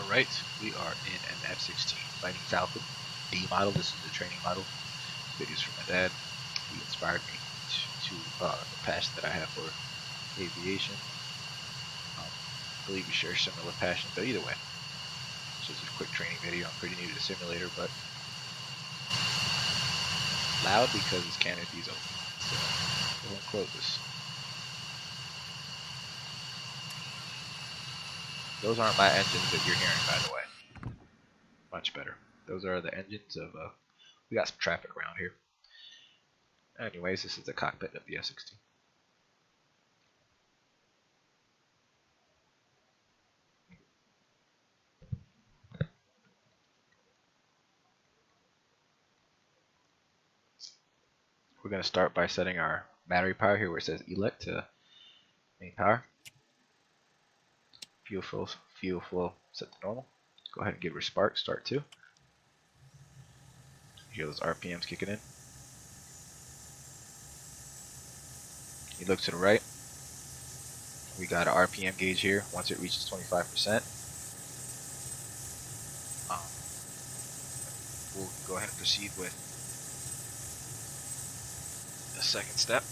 Alright, we are in an F-16 Fighting Falcon D model. This is the training model. Videos from my dad. He inspired me to the passion that I have for aviation. I believe we share similar passion, but either way, this is a quick training video. I'm pretty new to the simulator, but loud because its canopy is open. So I won't close this. Those aren't my engines that you're hearing, by the way. Much better. Those are the engines of, we got some traffic around here. Anyways, this is the cockpit of the F-16. We're going to start by setting our battery power here where it says elect to main power. Fuel flow set to normal. Go ahead and give her spark, start 2. You hear those RPMs kicking in. You look to the right. We got an RPM gauge here. Once it reaches 25%, we'll go ahead and proceed with the second step.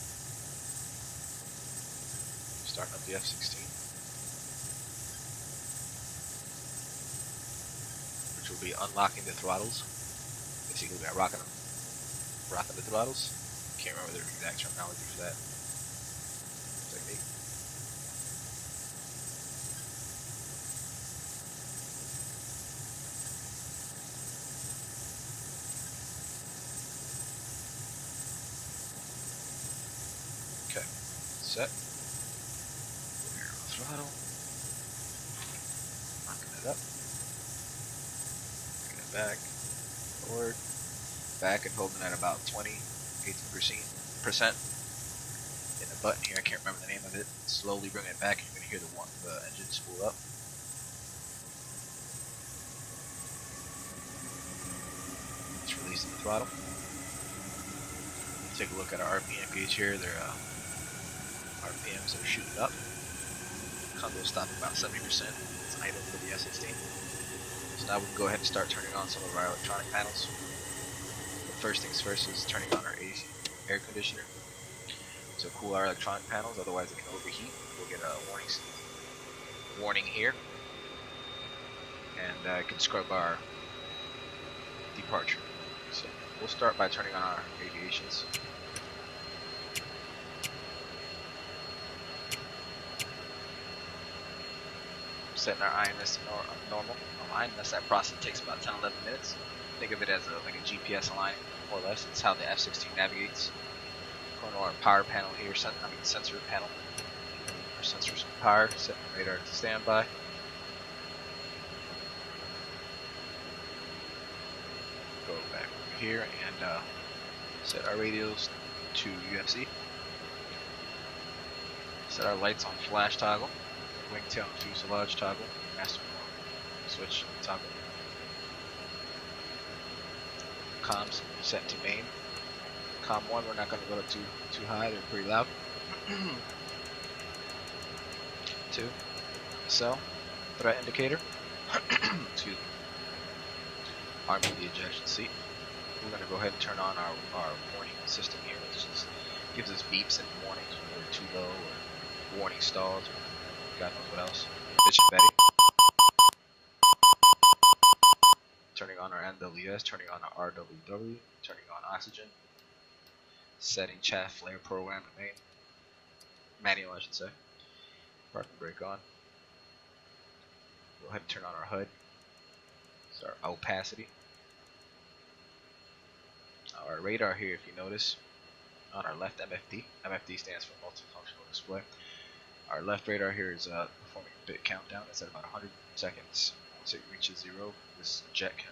Starting up the F-16, which will be unlocking the throttles. Basically, we are rocking the throttles. Can't remember the exact terminology for that technique. Okay, set. Throttle. Locking it up. Bringing it back. Forward. Back and holding at about 18%. In the button here, I can't remember the name of it. Slowly bring it back, and you're going to hear the engine spool up. It's releasing the throttle. Take a look at our RPM gauge here. Their RPMs are shooting up. Combo stop about 70%. It's idle for the F-16. So now we can go ahead and start turning on some of our electronic panels. The first things first is turning on our AC air conditioner to cool our electronic panels, otherwise it can overheat. We'll get a warning here, and it can scrub our departure. So we'll start by turning on our aviations. Setting our INS to normal align. That process takes about 10-11 minutes. Think of it as like a GPS aligning, more or less. It's how the F-16 navigates. Going to our power panel here, sensor panel. Our sensors and power, setting radar to standby. Go back over here and set our radios to UFC. Set our lights on flash toggle. Wingtail and fuselage toggle, master switch toggle. Comms set to main. Com 1, we're not going to go too high, they're pretty loud. 2, cell, threat indicator. Excuse me. Arming the ejection seat. We're going to go ahead and turn on our warning system here, which just gives us beeps and warnings when we're too low, or warning stalls, or God knows what else. Bitch and Betty. Turning on our NWS, turning on our RWW, turning on oxygen. Setting chaff flare program to manual, I should say. Parking brake on. Go ahead and turn on our HUD. It's our opacity. Our radar here, if you notice, on our left MFD. MFD stands for multifunctional display. Our left radar here is performing a bit countdown. It's at about 100 seconds. Once it reaches 0, this jet can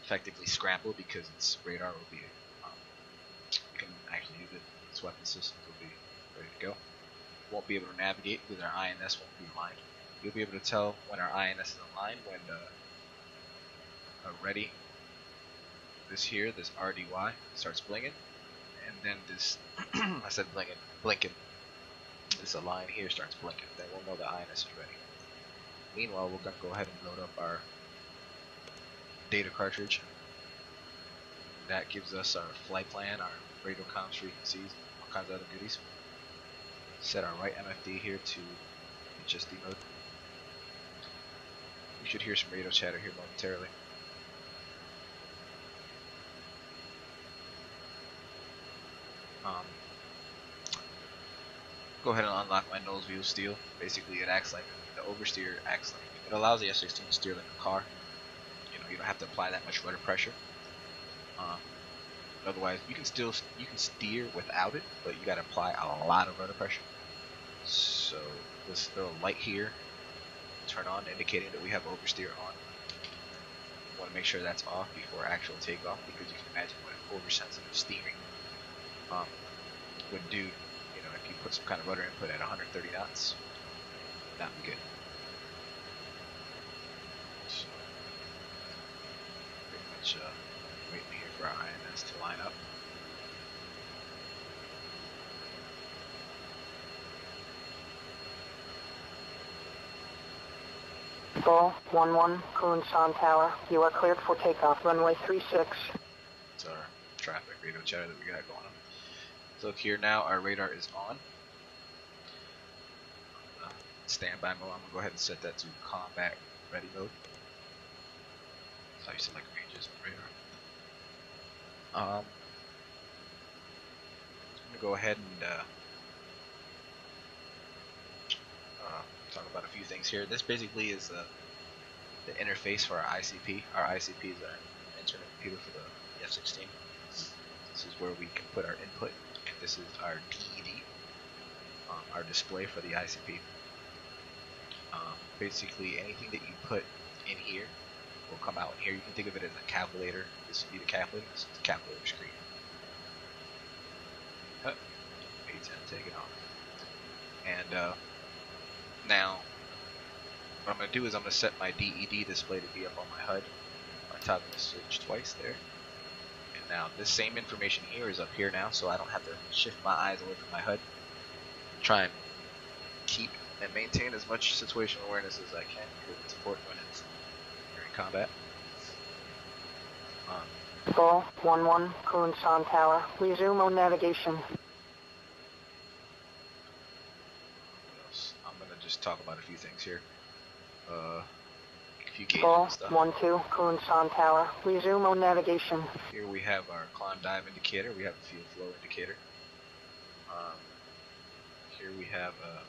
effectively scramble because its radar will be, you can actually use it. Its weapon systems will be ready to go. Won't be able to navigate because our INS won't be aligned. You'll be able to tell when our INS is aligned when ready. This RDY starts blinking, and then this I said blinking. This line here starts blinking. Then we'll know the INS is ready. Meanwhile, we're gonna go ahead and load up our data cartridge. That gives us our flight plan, our radio comms frequencies, all kinds of other goodies. Set our right MFD here to HSD mode. You should hear some radio chatter here momentarily. Go ahead and unlock my nose view steal. Basically, it acts like the oversteer acts like it allows the F-16 to steer like a car. You know, you don't have to apply that much rudder pressure. Otherwise, you can steer without it, but you got to apply a lot of rudder pressure. So this little light here, turn on, indicating that we have oversteer on. You want to make sure that's off before actual takeoff, because you can imagine what oversensitive steering would do. You know, if you put some kind of rudder input at 130 knots, not be good. So pretty much waiting here for our INS to line up. Ball 11, Kunshan Tower. You are cleared for takeoff. Runway 36. It's our traffic radio chatter that we got going on. So here now, our radar is on. Standby mode. I'm gonna go ahead and set that to combat ready mode. That's how you select ranges on radar. I'm gonna go ahead and talk about a few things here. This basically is the interface for our ICP. Our ICP is our internet computer for the F-16. This is where we can put our input, and this is our DED, our display for the ICP. Basically, anything that you put in here will come out in here. You can think of it as a calculator. This would be the calculator. This is the calculator screen. A10 taking off. And now, what I'm going to do is I'm going to set my DED display to be up on my HUD. On top of the switch twice there. And now, this same information here is up here now, so I don't have to shift my eyes away from my HUD. Try and keep and maintain as much situational awareness as I can, because it's important when it's during combat. Ball 11, Kunshan Tower. Resume on navigation. I'm gonna just talk about a few things here. A few gauges Ball and stuff. 12, Kunshan Tower. Resume on navigation. Here we have our climb dive indicator. We have a fuel flow indicator. Here we have a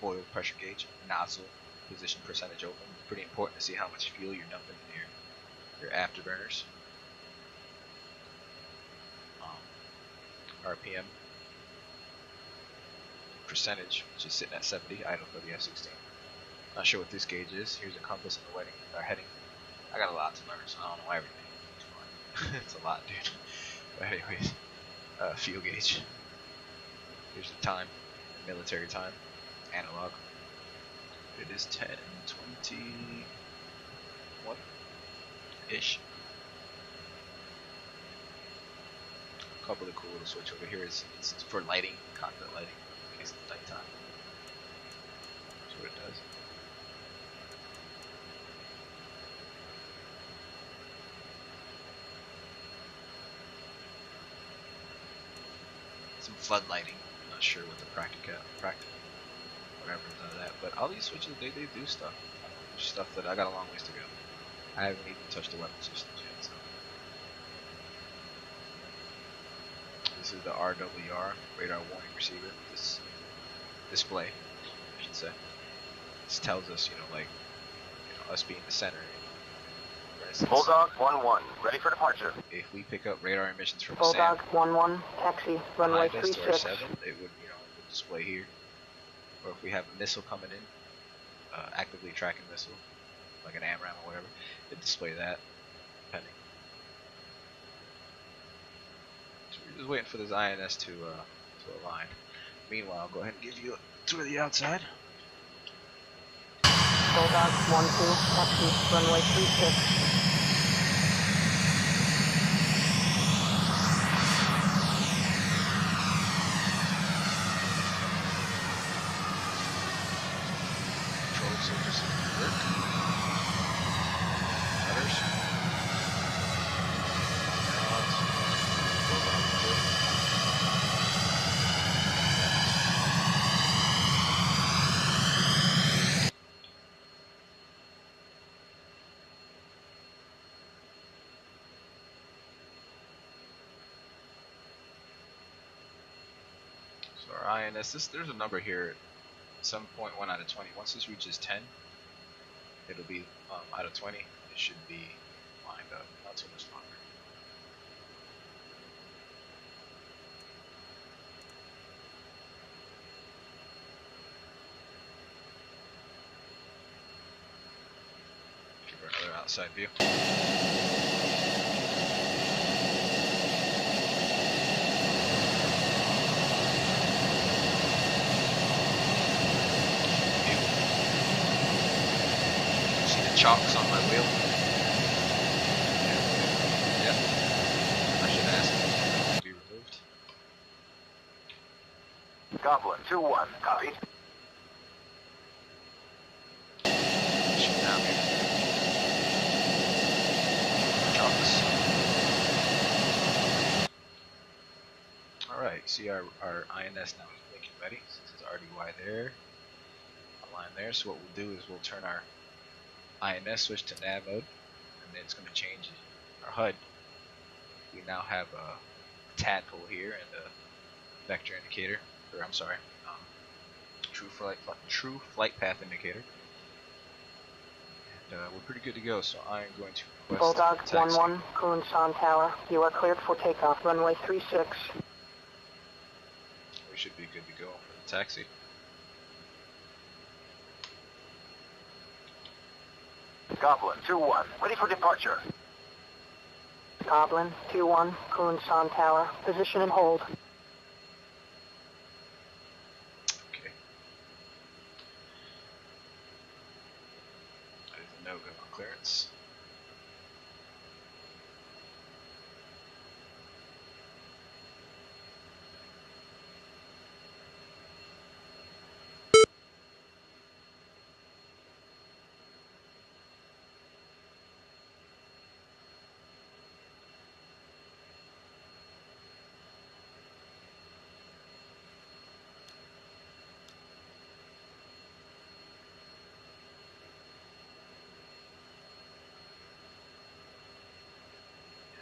oil pressure gauge, nozzle position percentage open. It's pretty important to see how much fuel you're dumping in your afterburners. RPM percentage, which is sitting at 70, idle for the F-16. Not sure what this gauge is. Here's a compass and the heading. I got a lot to learn, so I don't know everything. It's a lot, dude. But anyways, fuel gauge. Here's the time, military time, analog. It is 10:21-ish. A couple of cool little switch over here is it's for lighting, cockpit lighting, in case it's nighttime. That's what it does. Some flood lighting. I'm not sure what the practical whatever is of that, but all these switches they do stuff. Stuff that I got a long ways to go. I haven't even touched the weapon systems yet. So this is the RWR, radar warning receiver. This display, I should say. This tells us, us being the center. Bulldog 1-1, ready for departure. If we pick up radar emissions from Bulldog 1-1, taxi, runway 36. 7, it would, display here. Or if we have a missile coming in, actively tracking missile, like an AMRAAM or whatever, it display that, depending. So we're just waiting for this INS to align. Meanwhile, I'll go ahead and give you a tour of the outside. Bulldog 1-2, taxi, runway 36. So just work. Others. So our INS, there's a number here, 7.1 out of 20. Once this reaches 10, it'll be out of 20. It should be lined up, not too much longer. Give her another outside view. Chocks on my wheel. Yeah. I should ask to be removed. Goblin 2-1, copy. Should now be removed. Chocks. Alright, see our INS now is blinking ready. So it says RDY there. A line there. So what we'll do is we'll turn our INS switch to nav mode, and then it's going to change our HUD. We now have a tadpole here and a vector indicator, or I'm sorry, true flight path indicator. And we're pretty good to go. So I am going to request Bulldog taxi. 1-1, Kunshan Tower. You are cleared for takeoff. Runway 36. We should be good to go for the taxi. Goblin 2-1, ready for departure. Goblin 2-1, Kunshan Tower. Position and hold. Okay. That is a no-go on clearance.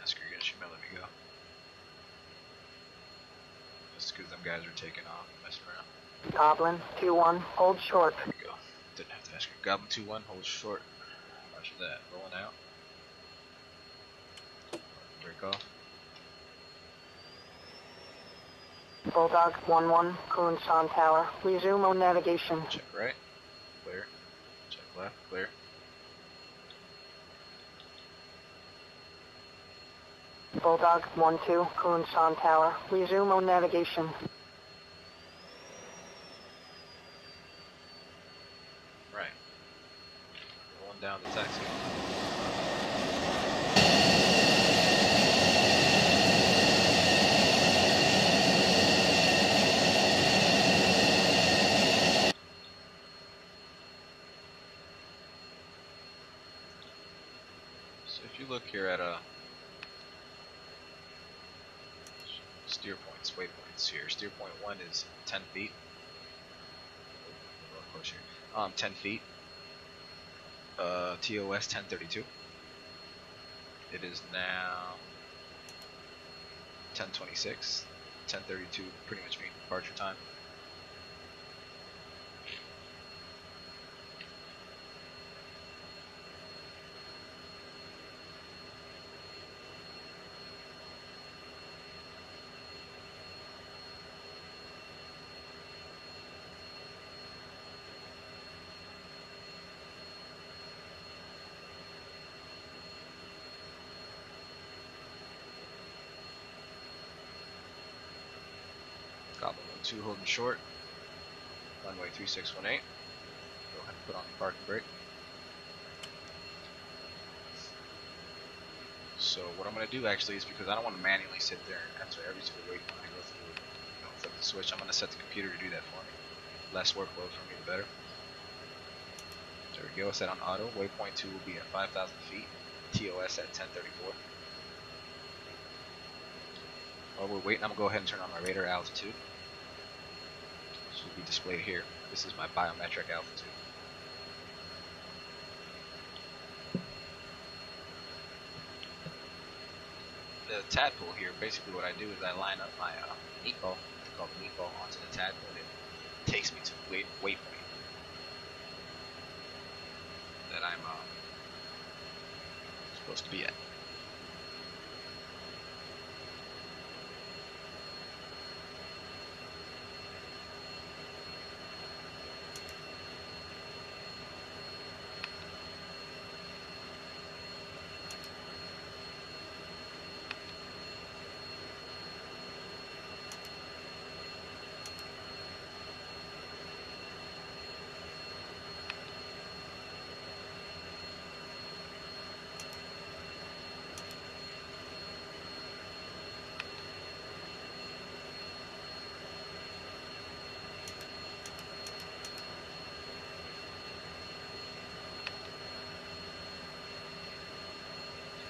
Screw you, she might let me go. Just because them guys are taking off and messing around. Goblin 2-1, hold short. There we go. Didn't have to ask her. Goblin 2-1, hold short. Watch that. Rolling out. Break off. Bulldog 1-1, Kunshan Tower. Resume on navigation. Check right. Clear. Check left. Clear. Bulldog 1-2, Kunshan Tower. Resume on navigation. Right. Rolling down the taxi. So if you look here at steer points, waypoints here. Steer point 1 is 10 feet. A little close here. 10 feet. TOS 1032. It is now 1026. 1032 pretty much means departure time. Goblin 1-2 holding short. Runway 3618. Go ahead and put on the parking brake. So what I'm going to do actually is, because I don't want to manually sit there and enter every single waypoint I go through, flip the switch. I'm going to set the computer to do that for me. Less workload for me, the better. There we go, set on auto. Waypoint 2 will be at 5,000 feet. TOS at 1034. While we're waiting, I'm going to go ahead and turn on my radar altitude. This will be displayed here. This is my biometric altitude. The tadpole here, basically what I do is I line up my meat ball, they call it meat ball, onto the tadpole, and it takes me to the waypoint that I'm supposed to be at.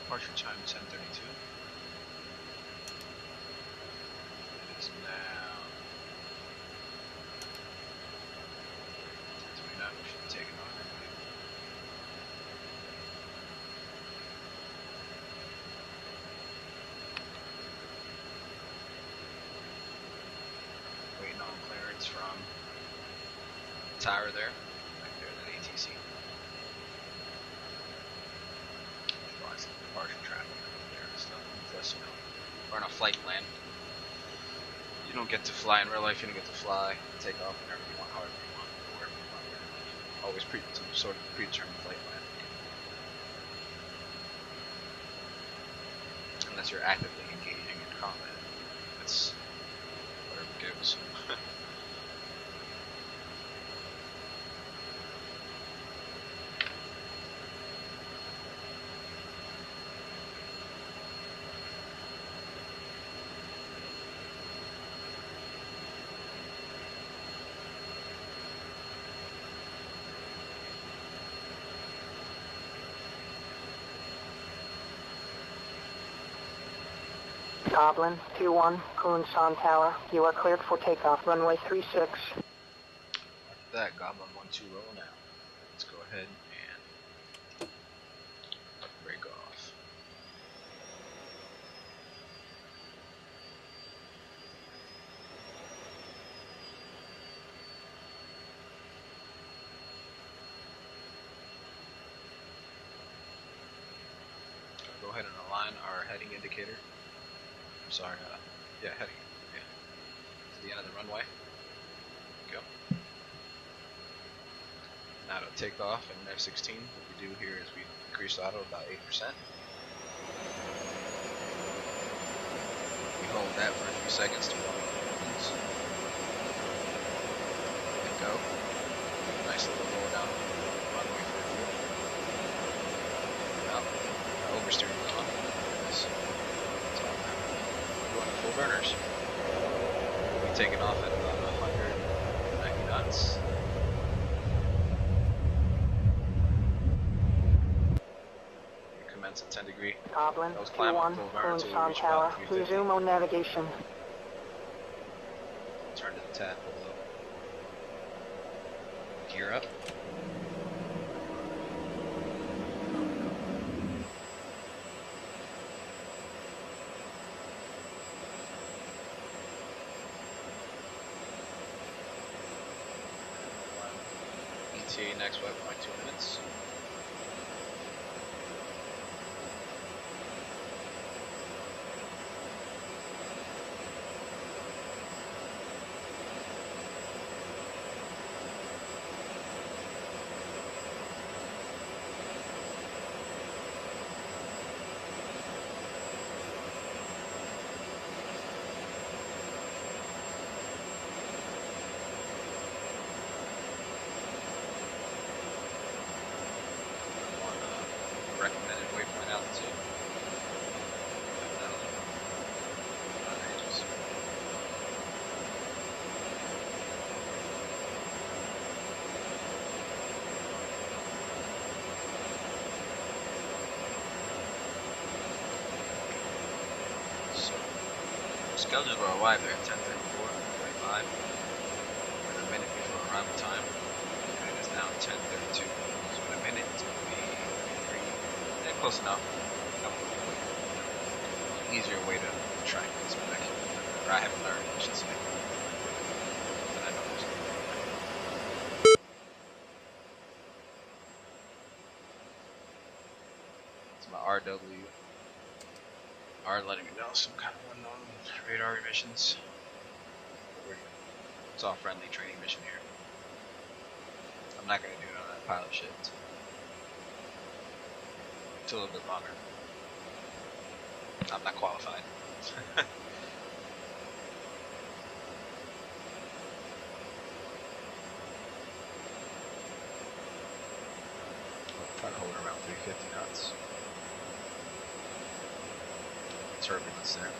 Departure time 10:32. It is now 10:29. We should be taking off anyway. Waiting on clearance from the tower there, back there, that ATC. Departure traffic there and stuff. Plus, you know, we're on a flight plan. You don't get to fly in real life. You don't get to fly, take off whenever you want, however you want, wherever you want. Always some sort of predetermined flight plan. Unless you're actively engaging in combat, that's whatever gives. Goblin 2-1, Kunshan Tower. You are cleared for takeoff. Runway 36. After that, Goblin 1-2 roll now. Let's go ahead and let the break off. Go ahead and align our heading indicator. I'm sorry, yeah, heading, yeah, to the end of the runway. Go. Now to take off in an F-16, what we do here is we increase auto about 8%. We hold that for a few seconds to warm up the engines. And go. Nice little roll down the runway for fuel. Now, oversteer is on. It's all now. We're going to full burners. We'll be taking off at about 190 knots. Commence at 10 degree. Goblin Those climb up 2-1, full burn until we Kunshan reach Tower. about 350. Resume on navigation. Turn to the tadpole level. Gear up. ETA next 5.2 minutes. Recommended waypoint altitude. Scheduled to arrive there at 10:34, 45. We're a minute before arrival time. And it is now 10:32. So in a minute, it's going to be 33. Yeah, close enough. I'm a little quicker. Easier way to try and get this back. Or I haven't learned, I should say. But I know there's going to be. It's my RW. Are letting me know some kind of unknown radar emissions. It's all friendly training mission here. I'm not going to do none of that pilot shit until a little bit longer. I'm not qualified. I'll try to hold it around 350 knots. Turbulence there.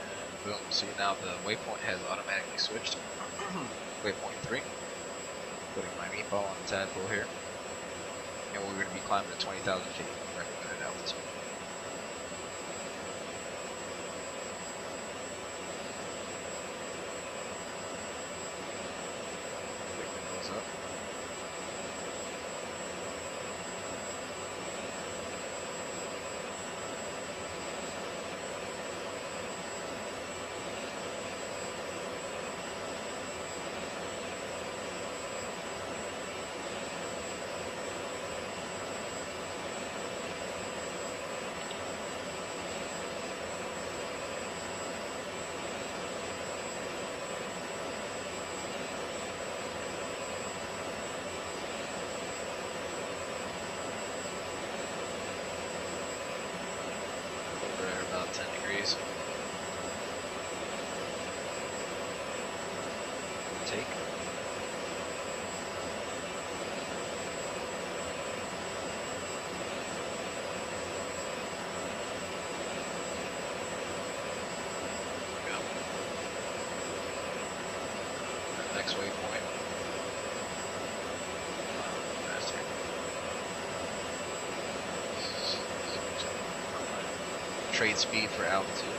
And boom, see now the waypoint has automatically switched. Waypoint 3. Putting my meatball on the tadpole here. And we're going to be climbing to 20,000 feet recommended altitude. Big windows up. Over at about 10 degrees. Take. Go. Next waypoint. Faster. Trade speed for altitude.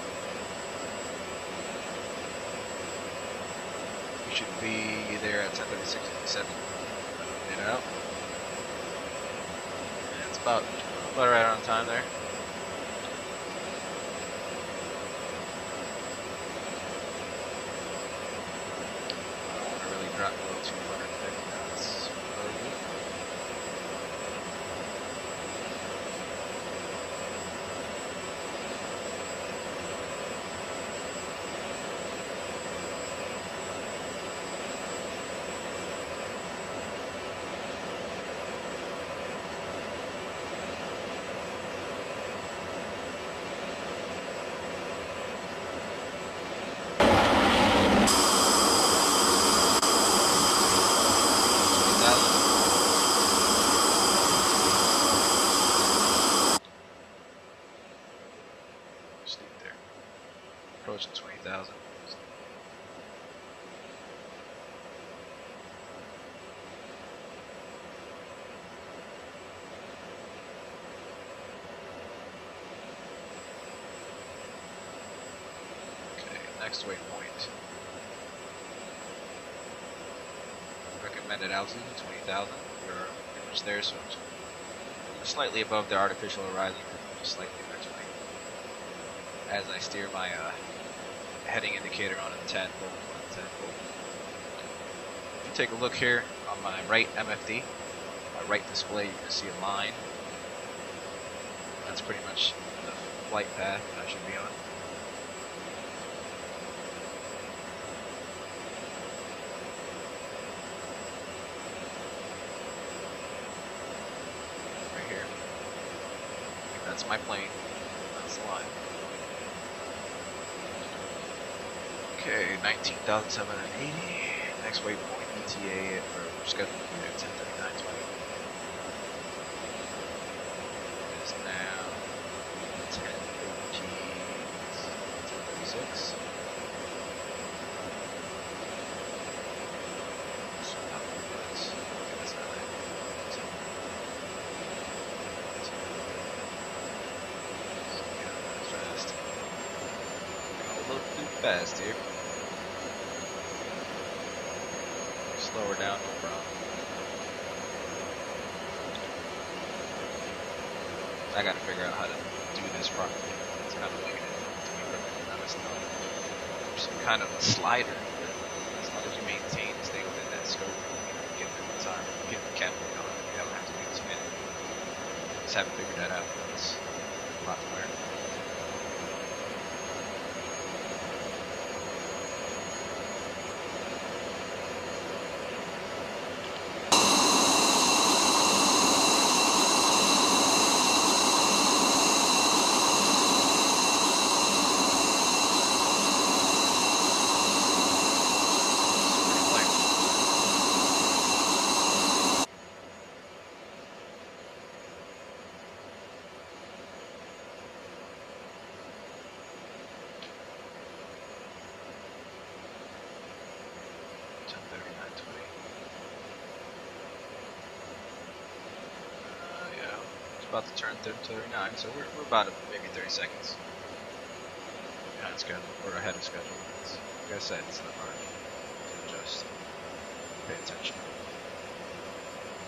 We should be there at 10:36:57. In and out. And it's about right on time there. I don't want to really drop below 250 knots. Steep there. Approaching 20,000. Okay, next waypoint. Recommended altitude 20,000. We're pretty much there, so it's slightly above the artificial horizon, just slightly actually. As I steer my heading indicator onto the tadpole. If you take a look here on my right MFD, my right display, you can see a line. That's pretty much the flight path that I should be on. Right here. That's my plane. That's the line. Okay, 19,780. Next waypoint, ETA for scheduled to be at 10:39:20. It is now 10:36. So about 3 minutes. Okay, that's not it. fast here. Slow her down, no problem. I gotta figure out how to do this properly. It's kind of like, to be perfectly honest, there's some kind of slider, but as long as you maintain and stay within that scope, you get the time, get the cap going, you don't have to do too many. Just haven't figured that out. It's a lot to learn. About to turn 39, so we're about maybe 30 seconds behind schedule, or ahead of schedule. Like I said, it's not hard to adjust. Pay attention.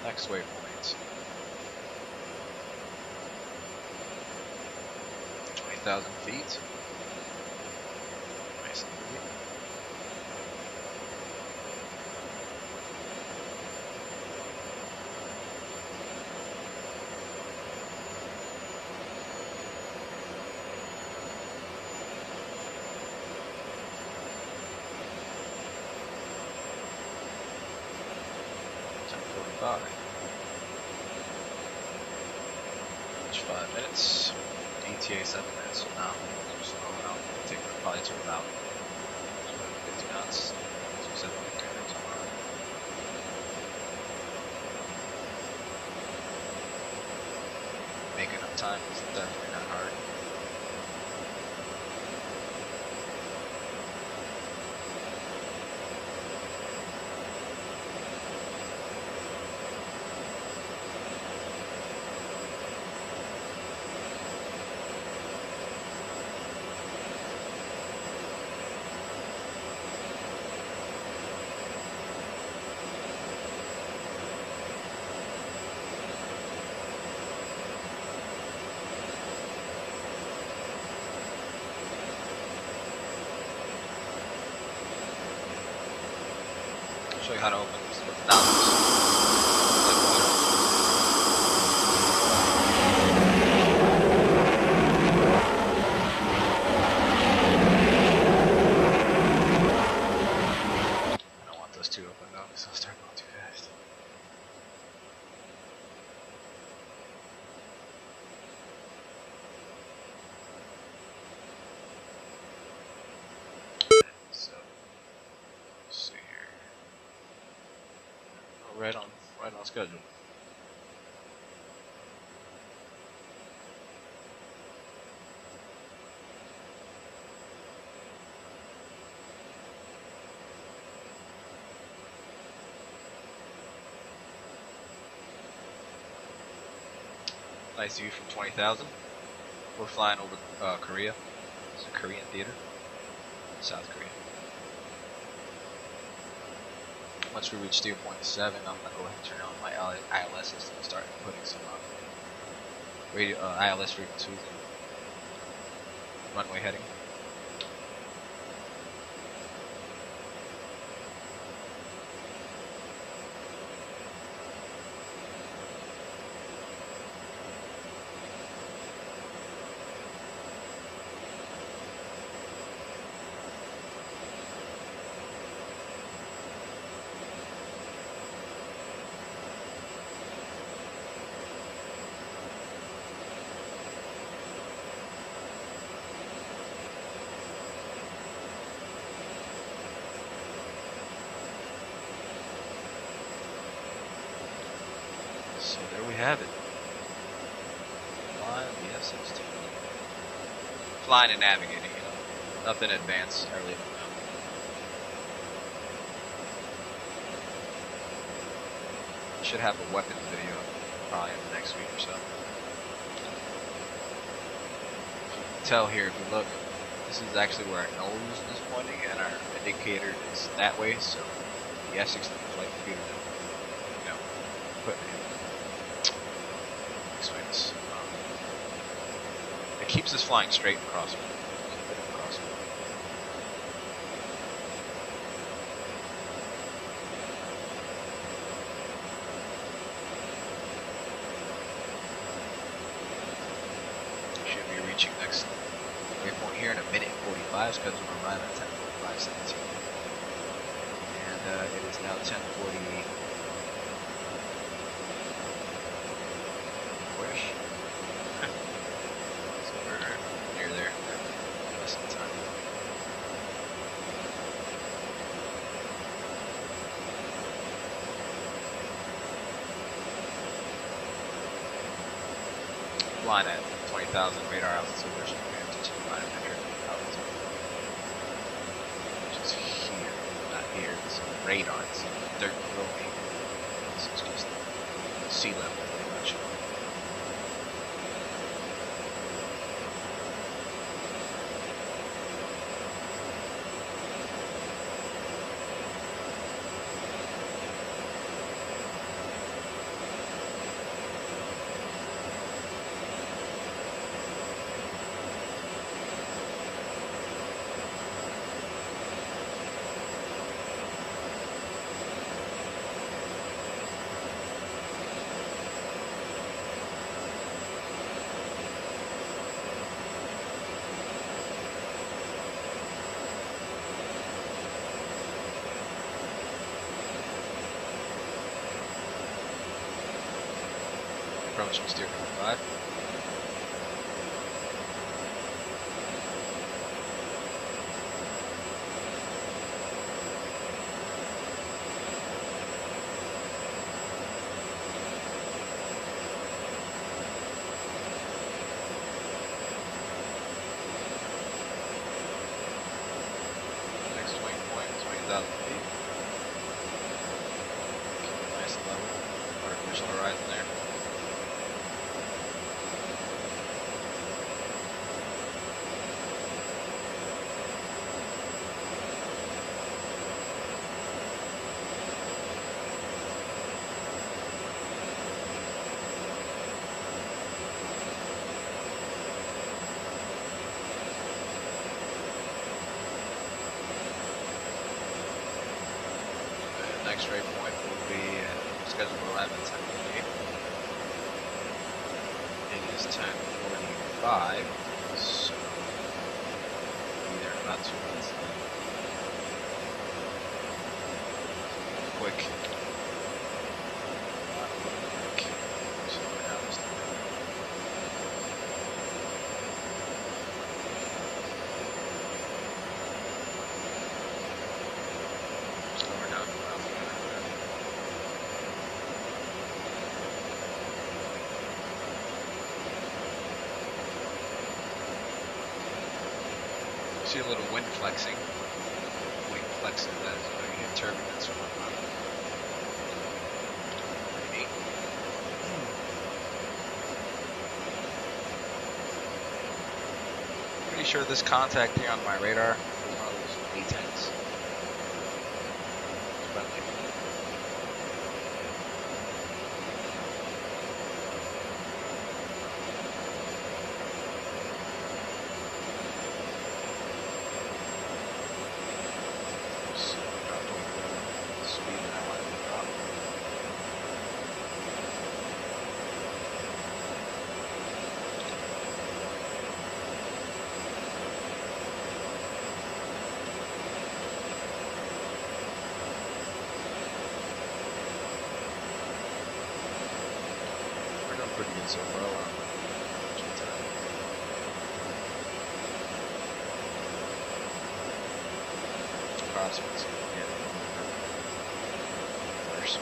Next waypoint. 20,000 feet. Nice and easy. Each 5 minutes. ETA 7 minutes from now. Just throwing out. Take probably to about 50 knots. 273 tomorrow. Making up time is definitely not hard. Show you how to open this with dollars. I don't want those two open though, because I'll start going too fast. So, let's see here. Right on schedule. Nice view from 20,000. We're flying over Korea. It's a Korean theater. South Korea. Once we reach 2.7, I'm gonna go ahead and turn on my ILS system and start putting some radio ILS frequencies and runway heading. So there we have it. Flying the F-16. Flying and navigating, you know. Nothing advanced, I really don't know. Should have a weapons video probably in the next week or so. You can tell here if you look, This is actually where our nose is pointing and our indicator is that way, so the F-16 flight computer will, put explain this. It keeps us flying straight and crosswind. Keep it in crosswind. Should be reaching next waypoint here in a minute 45, scheduled to arrive at 10:45:17. And it is now 10:40. Where's so we're near there. Less than time. Flying at 20,000 radar altitude, there's no to line metric altitude. Which is here, not here. This is radar. It's dirt below me. This is just sea level, pretty much. Approaching steer 5. Next waypoint, 20,000 feet. Keep it nice and level. Artificial horizon there. Next waypoint will be scheduled to arrive at 10:48. It is 10:45, so we'll be there in about 2 minutes. Quick. Quick. Slow it down just a bit. Slow her down to about 300. See a little wind flexing. Wing flexing, that is when you get turbulence or whatnot. Pretty neat. Pretty sure this contact here on my radar is one of those A-10s. Friendly. Pretty good so far. Crosswinds. Yeah. First.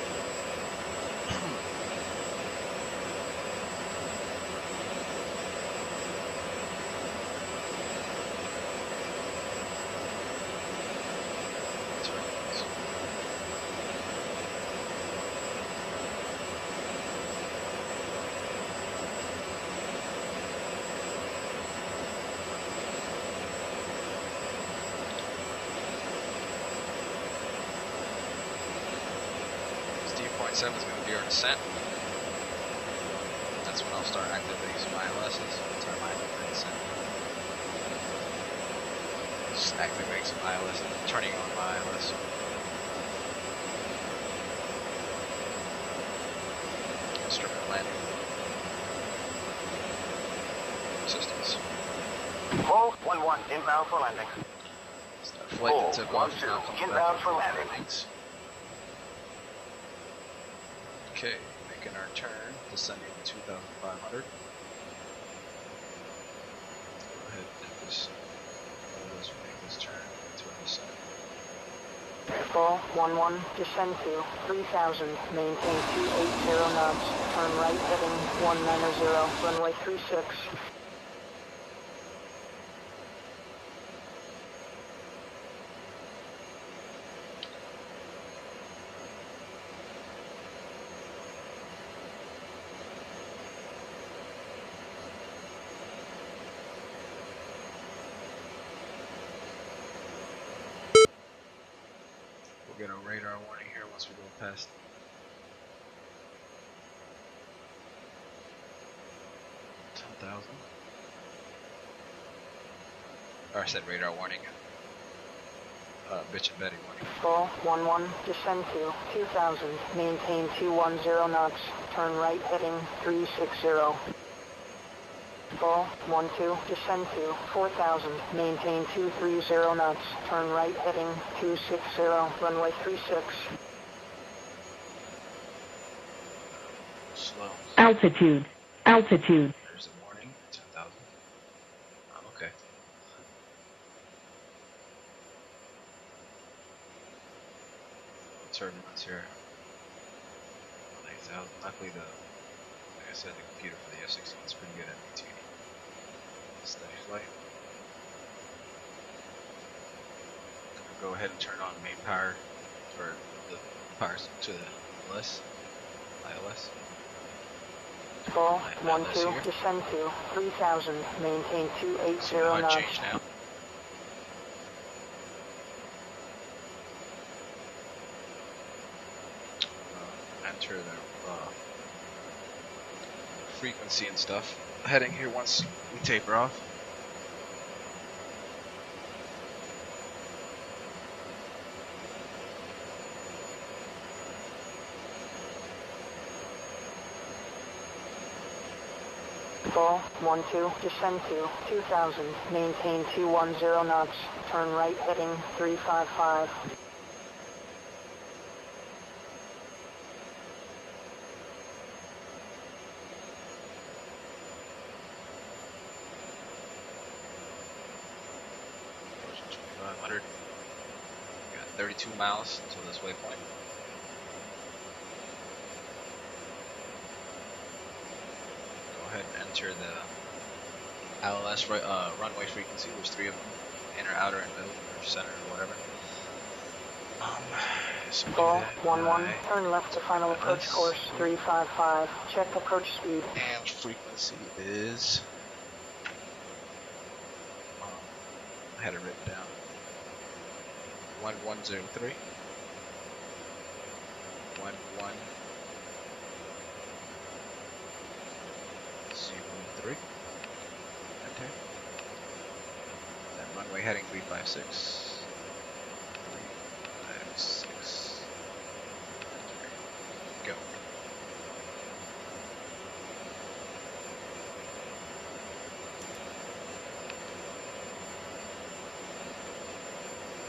3.7 is going to be our descent. That's when I'll start activating some ILSs. Turn my descent. Just activating some ILS, turning on my ILS. Instrument landing. Systems. Full 1-1, inbound for landing. Start flight that took off is now coming inbound back for in landing. landings. Okay, making our turn, descending to 2,500. Go ahead and just make this turn to our descent. Full 1-1, descend to 3,000, maintain 280 knots, turn right heading 190, runway 36. We'll get a radar warning here once we go past 10,000. Or I said radar warning. Bitch and Betty warning. Full 1-1, descend to 2,000, maintain 210 knots, turn right heading 360. Full 1-2, descend to 4,000, maintain 230 knots, turn right heading 260, runway 36. Slow. Altitude. Altitude. There's a warning. 10,000. Oh, okay. Turbulence here. 8,000. Luckily, like I said, the computer for the F-16 is pretty good at maintaining steady flight. Go ahead and turn on main power for the powers to the ILS. Full ILS 1-2, here. descend to 3,000, maintain See the 280 HUD knots. change now. Enter the frequency and stuff. Heading here once we taper off. Full 1-2, descend to 2,000, maintain 210 knots, turn right heading 355. Approaching 2,500. Got 32 miles until this waypoint. Go ahead and enter the ILS runway frequency. There's 3 of them: inner, outer, and middle, or center, or whatever. So do Full that 1-1, by turn left to final approach ILS. course 355. Check approach speed. And frequency is. I had it written down. 1103. 1103. Enter. Then runway heading 356. 356. Enter. Go.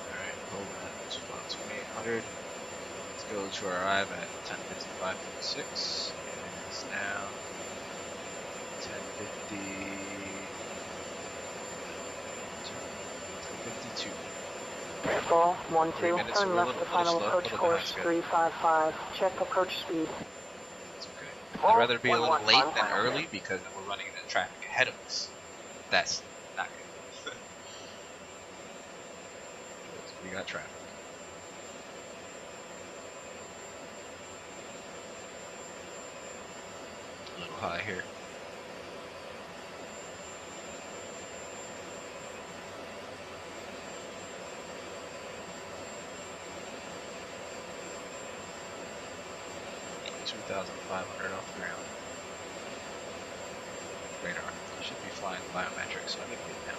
Alright, hold that. It's about 2800. Let's go to arrive at 10:55:56. It's now 10:50. 10:52. Full 3 1-2, minutes, turn we're a left little to final slow, approach a little course behind 355. Check approach speed. It's okay. I'd rather be a little late than early because we're running into traffic ahead of us. That's not good. We got traffic. A little high here. 2,500 off the ground. Radar. You should be flying biometric, so I need to get down.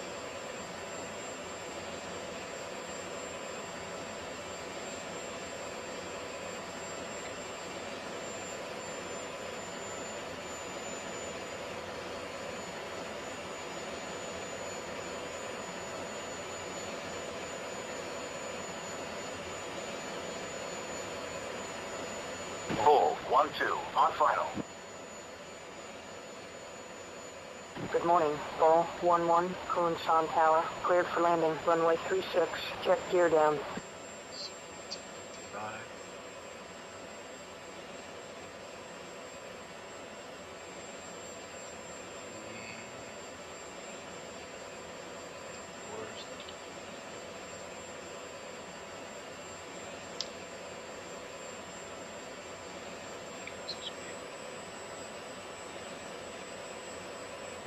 Full 1-2 on final. Good morning, Bull 1-1, Kunshan Tower, cleared for landing, runway 36, check gear down. 55.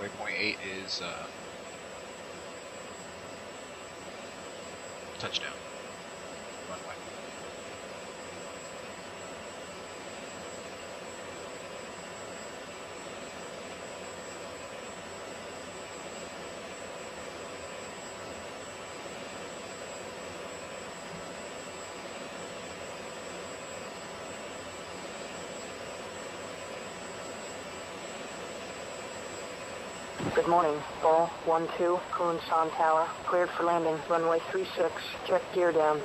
Waypoint 8 is touchdown. Runway. Good morning, Bull 1-2, Kunshan Tower, cleared for landing, runway 36, check gear down.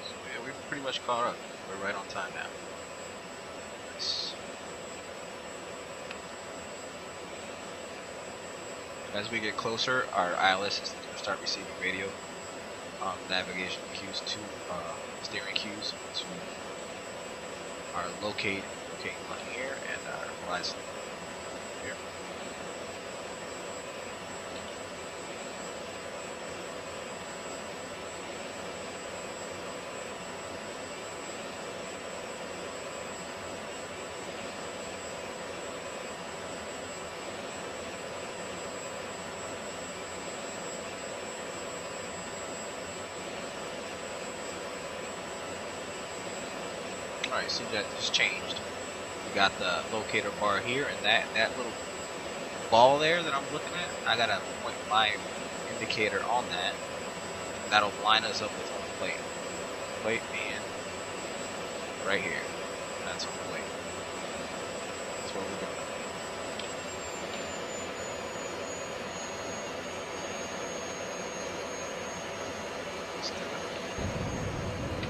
So yeah, we've pretty much caught up. We're right on time now. Nice. As we get closer, our ILS is going to start receiving radio navigation cues to steering cues to our locating button here and our horizon here. Alright, see that just changed. We got the locator bar here, and that little ball there that I'm looking at, I gotta point my indicator on that, and that'll line us up with our plate. Plate being right here. That's our plate. That's where we're going.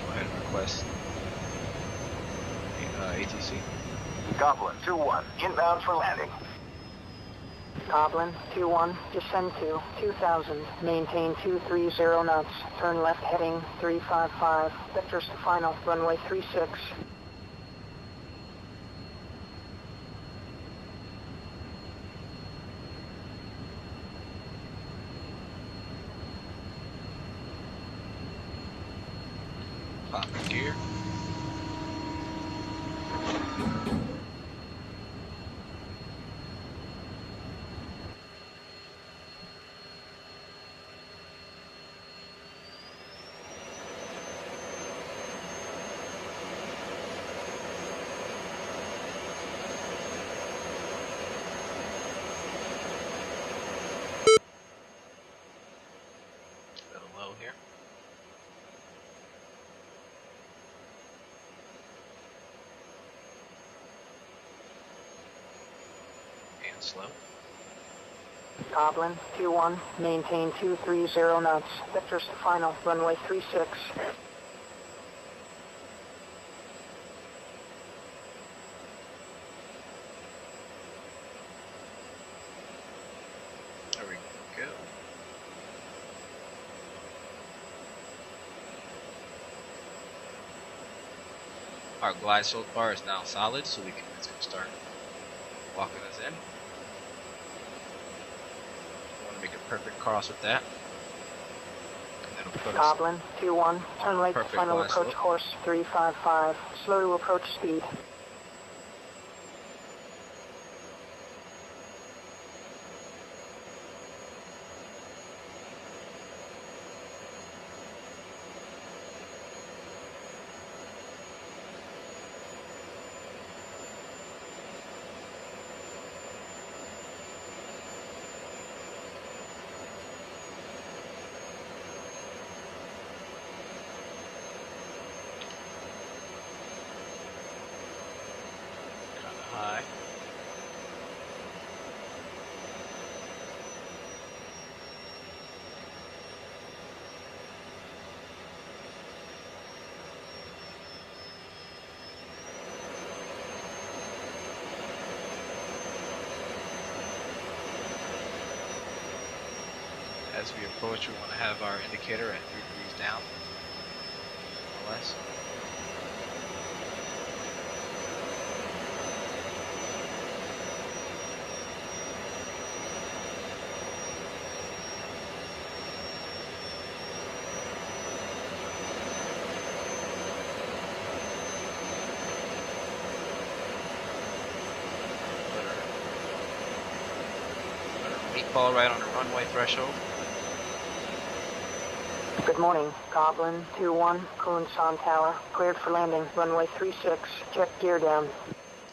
Go ahead and request ATC. Goblin 2-1, inbound for landing. Goblin 2-1, descend to 2000, maintain 230 knots, turn left heading 355, vectors to final, runway 36. Popping gear. A little low here. And slow. Goblin 2-1, maintain 230 knots, vectors to final, runway 36. There we go. Our glide slope bar is now solid, so it's going to start walking us in. Want to make a perfect cross with that. it'll put us Goblin 2-1, turn right to perfect final blind approach slope. course 355, slow to approach speed. Kind of high. As we approach, we want to have our indicator at 3 degrees down, more or less. Put our meatball right on the runway threshold. Good morning, Goblin 2-1, Kunsan Tower, cleared for landing, runway 36, check gear down.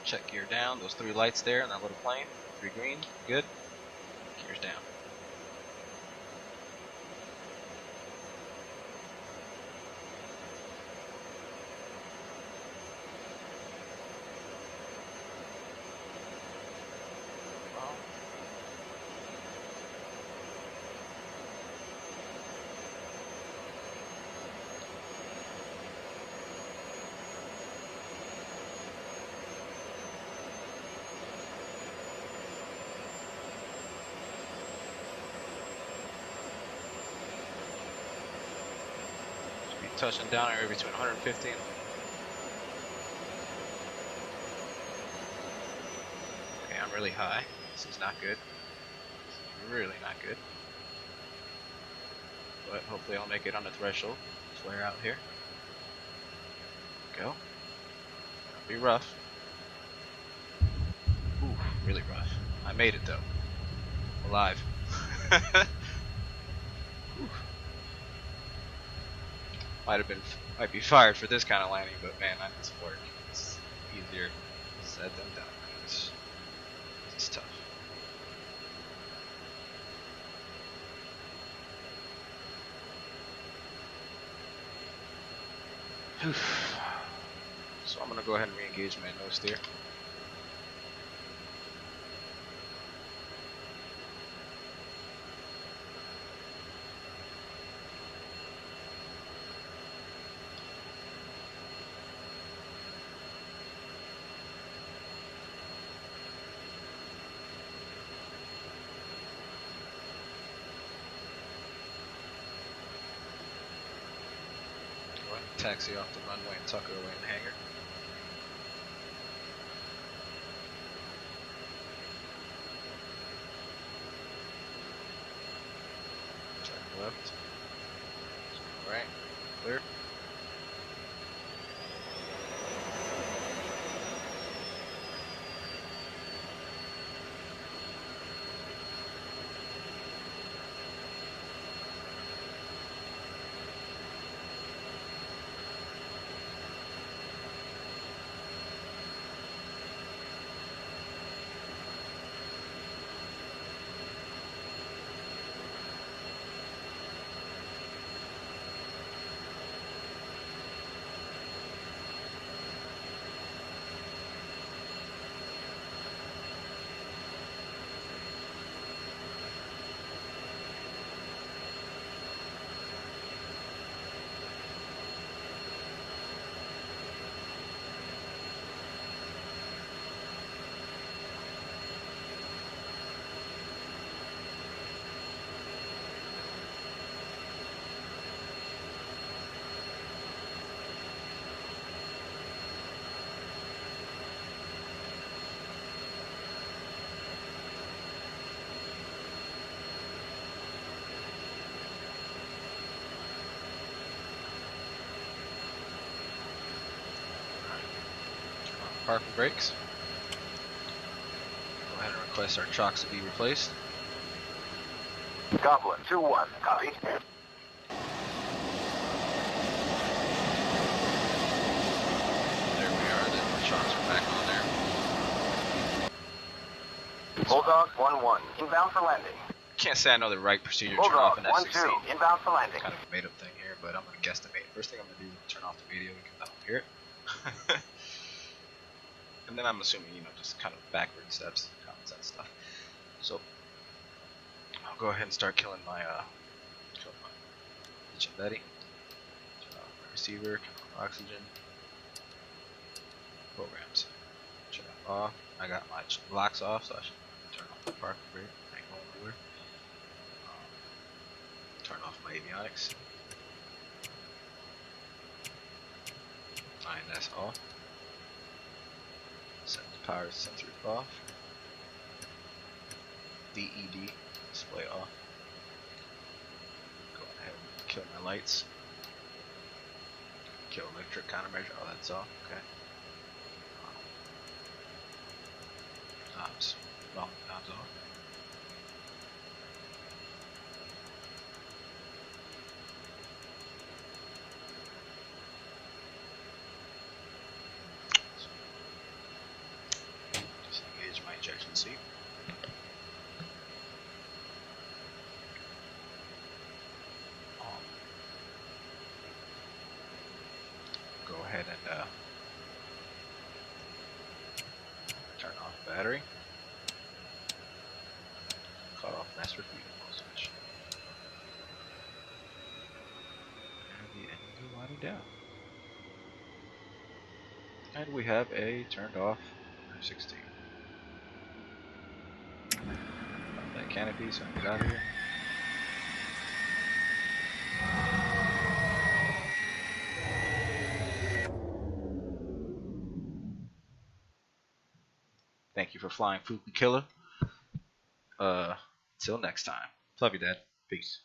Check gear down. Those 3 lights there in that little plane. 3 green. Good. Gears down. Should be touching down area between 150 and. Okay, I'm really high. This is not good. This is really not good. But hopefully I'll make it on the threshold. Flare out here. Go. Be rough. Ooh, really rough. I made it though. Alive. Might be fired for this kind of landing, but man, that doesn't work. It's easier said than done. This is tough. So I'm gonna go ahead and re-engage my nose steer. Go ahead and taxi off the runway and tuck her away in the hangar. Check left. Right. Clear. parking brakes. Go ahead and request our chocks to be replaced. Goblin 2-1, copy. There we are, then our chocks are back on there. Bulldog 1-1, inbound for landing. Can't say I know the right procedure to turn off Bulldog an F-16. 1-2, inbound for landing. Kind of a made up thing here, but I'm going to guesstimate. First thing I'm going to do is turn off the radio because I don't hear it. And then I'm assuming, just kind of backward steps, common sense stuff. So I'll go ahead and start killing my Agent Betty. Turn off my receiver, turn off oxygen. Programs. Turn that off. I got my locks off, so I should turn off the parking brake. I ain't going nowhere. Turn off my avionics. INS off. Set the power sensors off. DED display off. Go ahead and kill my lights. Kill electric countermeasure. Oh, that's off. Okay. Knobs. Well, knobs off. Disengage my ejection seat. Go ahead and turn off battery. Cut off master feed switch. And the engine winding down. And we have a turned off F-16. That canopy, so I get out of here. Thank you for flying, Fuku Killer. Till next time. Love you, Dad. Peace.